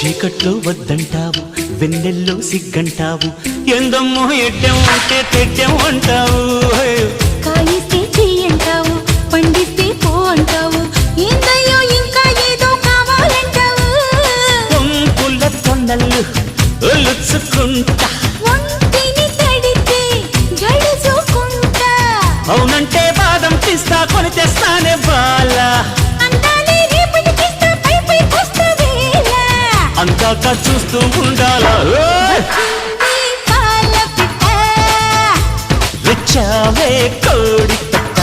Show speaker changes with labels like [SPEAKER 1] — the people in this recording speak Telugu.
[SPEAKER 1] చీకట్లో వద్దంటావు, వెన్నెల్లో సిగ్గంటావు, ఎందమ్మో ఎడ్డం అంటే తెడ్డం అంటావు.
[SPEAKER 2] కాయిస్తే చెయ్యంటావు, పండిస్తే పో అంటావు, ఏందయ్యో ఇంకా ఏదో కావాలంటావు.
[SPEAKER 1] పొంపుల తొండలు ఒలుచుకుంటా,
[SPEAKER 2] ఒంటిని తడితే జడుచుకుంటా,
[SPEAKER 1] అవునంటే బాదం పిస్తా కొని తెస్తానే బాలా,
[SPEAKER 2] అందాలే రేపటికిస్తా పై పై కొస్తా వేళ.
[SPEAKER 1] అందాక చూస్తూ ఉండాలా.
[SPEAKER 2] వచ్చింది పాల పిట్ట,
[SPEAKER 1] వచ్చావే కోడి పెట్ట.